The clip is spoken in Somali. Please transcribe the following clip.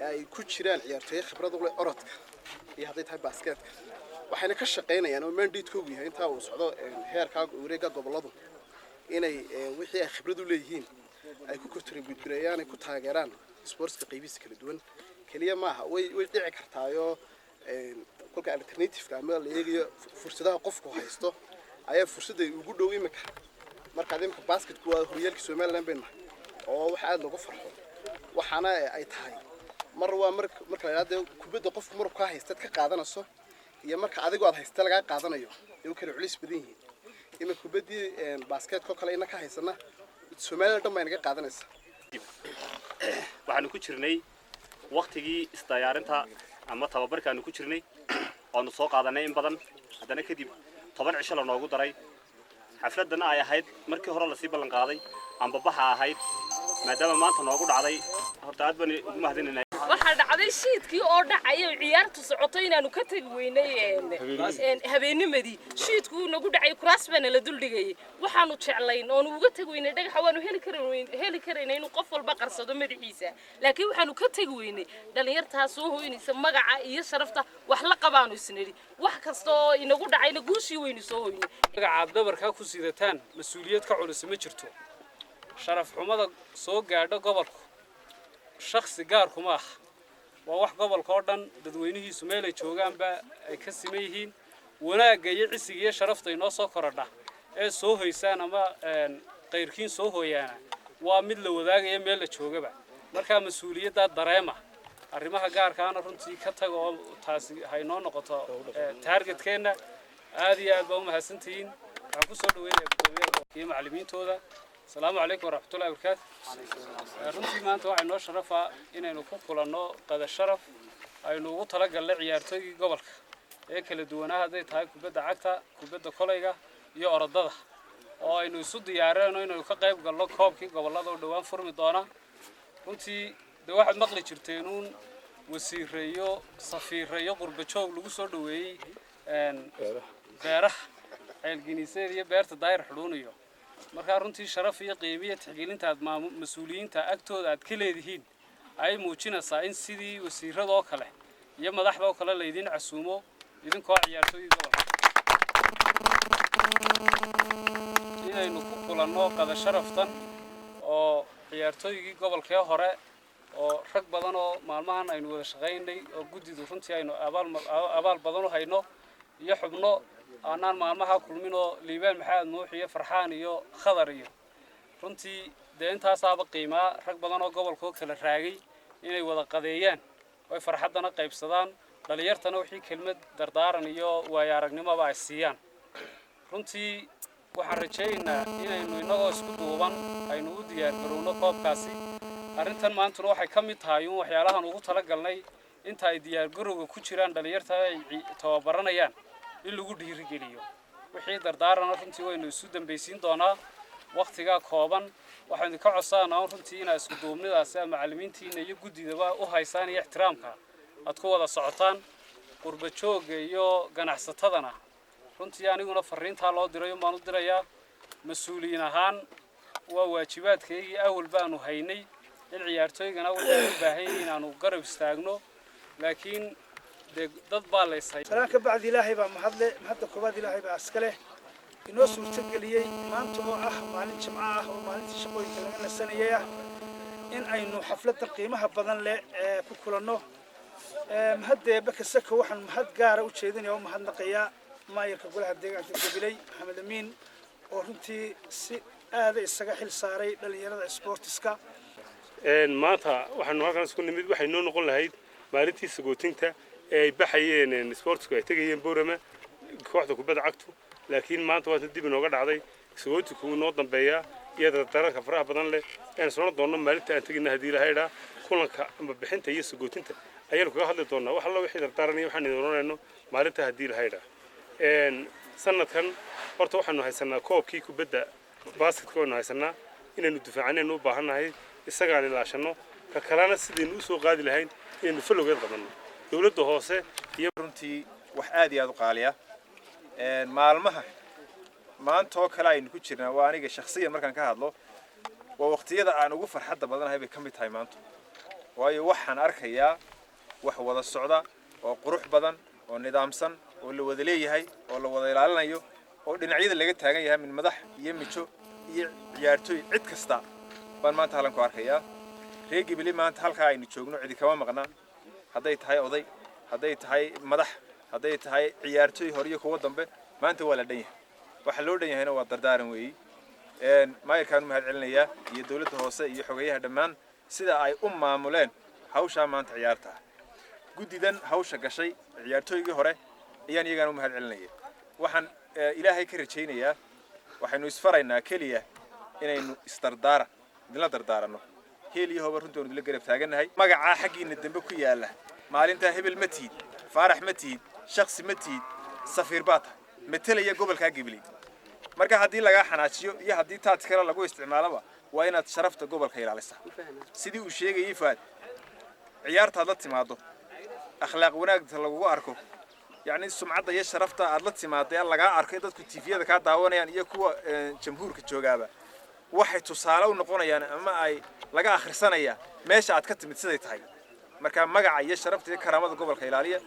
ay ku jiraan ciyaartooy khibrad u leh orodka iyo hadday tahay basketka waxayna ka shaqaynayaan oo mandate-koodu yahay inta uu socdo heerka wareegga goboladu inay wixii ay khibrad u leeyihiin ay ku contribute gareeyaan ay ku taageeraan sportska qaybihiisa kala duwan kaliya maaha way dhici kartaayo kolka alternative ama la eegayo fursadaha qofku haysto ayaa fursad ay ugu dhow imika marka adimka basketku waa horyaalka Soomaaliland been oo waxa aad lagu farxo waxaana ay tahay mar waa marka la yiraahdo kubadda qofku marka haysta ka qaadanayso iyo marka adigu aad haysta laga qaadanayo ee kala culis badan yihiin ima kubaddii basketka kale ina ka haysana Soomaaliland dhammaan naga qaadanaysa waxaanu ku jirnay waqtigii isdiyaarinta ama tababarkaanu ku jirnay oo soo qaadanay in badan hadana kadib 10 cisho la noogu daray xafladana ay ahayd markii hore la sii ballan qaaday amba baxa ahayd maadaama maanta noogu dhacday horta aad baan ugu mahadinaynaa waxa dhacday shiidkii oo dhacay ciyaartu socotay inaanu ka tagi weynay habeennimadii shiidku nagu dhacay kuraas baan la dul dhigay waxaanu jeclayn oo uga tagi weynay dhagax waanu heli karaynay inuu qof walba qarsado madaxiisa laakiin waxaanu ka tagi weynay dhalinyartaas oo hoynaysa magaca iyo sharafta wax la qabaanu isniri wax kasto oo inagu dhacayna guushii weynu soo hoynay magaca dabarka ku sidataan mas'uuliyad ka culus ma jirto sharaf xumada soo gaadho gobolku shakhsi gaar kuma ah waa wax gobolka oo dhan dadweynihiisu meel ay joogaanba ay ka siman yihiin wanaagga iyo cisiga iyo sharafta inoo soo korodha ee soo hoysaan ama qayrkiin soo hooyaana waa mid la wadaagaya meel la joogaba marka mas'uuliyadda dareema arrimaha gaarkaana runtii ka tago oo taasi haynoo noqoto targetkeena aad iyo aad baa u mahadsantihiin waxaan ku soo dhaweynayaa gudoomiyaha iyo macallimiintooda السلام عليكم ورحمة الله وبركاته. runtii maanta waxay noo sharafa inaynu ku kulanno qada sharaf aynu ugu talagalnay ciyaartooyga gobolka ee kala duwanaa haday tahay kubadda cagta kubadda kolayga iyo orodada oo aynu isu diyaarino inaynu ka qayb galno koobkii gobolada oo dhawaan furmi doona runtii waxaad maqli jirteen wasiireeyo safiireeyo qurba joog lagu soo dhaweeyay beeraha ceelginiiseed iyo beerta daayir xudhuuniyo marka runtii sharaf iyo qiimiye tixgelinta aad mas'uuliyiinta agtooda aad ka leedihiin ay muujinaysaa in sidii wasiirada oo kale iyo madaxda oo kale la idin casuumo idinkoo ciyaartooyda gobolka inaynu ku kulanno qada sharaftan oo ciyaartooygii gobolka hore oo rag badan oo maalmahan aynu wada shaqaynay oo guddidu runtii aynu abaal badan u hayno iyo xubno aanaan maalmaha kulmino liibaan maxamed nuux iyo farxaan iyo khadar iyo runtii deentaasaaba qiimaa rag badan oo gobolka kala raagay inay wada qadeeyaan oo farxadana qaybsadaan dhalinyartana wixii kelmad dardaaran iyo waaya aragnimoba ay siiyaan runtii waxaan rajaynaynaa inaynu inagoo isku duuban aynu u diyaar garowno koobkaasi arrintan maantuna waxay ka mid tahay waxyaalahan ugu talagalnay inta ay diyaar garowga ku jiraan dhalinyarta ay tababaranayaan in lagu dhiirigeliyo wixii dardaarana runtii waynu isu dambaysiin doonaa waqtiga kooban waxaan ka codsanaa runtii in isku duubnidaas macallimiintiina iyo guddidaba u haysaan iyo ixtiraamka aad ku wada socotaan qurba jooga iyo ganacsatadana runtii aniguna fariinta loo diray baan u dirayaa mas'uuliyiin ahaan waa waajibaadkeygii awal baanu haynay in ciyaartooygana waxay u baahan yihiin inaanu garab istaagno laakiin dad baa leysay salaam ka bacdi ilaahay baa mahadda koobaad ilaahay baa askale inoo suurta galiyay maanta oo ah maalin jimco ah oo maalintii shaqooyinka laga nasanayay in aynu xafladda qiimaha badan leh ku kulanno mahadda bakasaka waxaan mahad gaar ah u jeedinayaa oo mahadnaqayaa maayirka golaha deegaanka Gabiley Maxamed Amiin oo runtii si aad isaga xil saaray dhalinyarada sportiska maanta waxaanu halkan isku nimid waxay noo noqon lahayd maalintii sagootinta ay baxayeen sportsku ay tagayeen Boorama kooxda kubadda cagtu laakiin maanta waa dib inooga dhacday sagootiku noo dambeeya iyada daranka faraha badan leh aan soo doonno maalinta aan tagina hadii la hayra kulanka ama bixinta iyo sagootinta ayaan kaga hadli doonaa wax alla wixii dardaaranayo waxaan idin oranayno maalinta hadii la hayra sanadkan horta waxaanu haysanaa koobkii kubadda basketka oo haysanaa inaynu difaacnayno u baahanahay isagaan ilaashano ka kalena sideen u soo qaadi lahayn inaynu falowgeed qabanno dawladda hoose iyo runtii wax aad iyo aad u qaaliya maalmaha maanta oo kale aynu ku jirnaa waa aniga shakhsiyan markaan ka hadlo waa waqtiyada aan ugu farxadda badanahay bay ka mid tahay maanta waayo waxaan arkayaa wax wada socda oo qurux badan oo nidaamsan oo la wada leeyahay oo la wada ilaalinayo oo dhinacyada laga taagan yahay min madax iyo mijo iyo ciyaartooy cid kasta baan maanta halan ku arkayaa reer Gabiley maanta halka aynu joogno cidi kama maqna hadday tahay oday hadday tahay madax hadday tahay ciyaartooy hor iyo kuwa dambe maanta waa la dhan yahay waxa loo dhan yahayna waa dardaaran weey maayirkaan mahad celinayaa iyo dawladda hoose iyo xogeyaha dhammaan sida ay u maamuleen hawsha maanta ciyaarta guddidan hawsha gashay ciyaartooygii hore ayaan iyagana u mahad celinaya waxaan ilaahay ka rajaynayaa waxaynu isfaraynaa kaliya inaynu idinla dardaaranno heel iyo hobar runtii la garab taaganahay magaca xaqiina dambe ku yaala maalinta hebel ma tiid faarax ma tiid shakhsi ma tiid safiir baata metelaya gobolka Gabiley marka haddii laga xanaajiyo iyo haddii taad kale lagu isticmaalaba waa inaad sharafta gobolka ilaalisaa sidii uu sheegayay Faad ciyaartaad la timaado akhlaaq wanaagta lagu arko yani sumcadda iyo sharafta aad la timaado laga arkay dadku TV-yada ka daawanayaan iyo kuwa jamhuurka joogaaba waxay tusaale u noqonayaan ama ay laga akhrisanaya meesha aad ka timid siday tahay marka magaca iyo sharafta iyo karaamada gobolka ilaaliya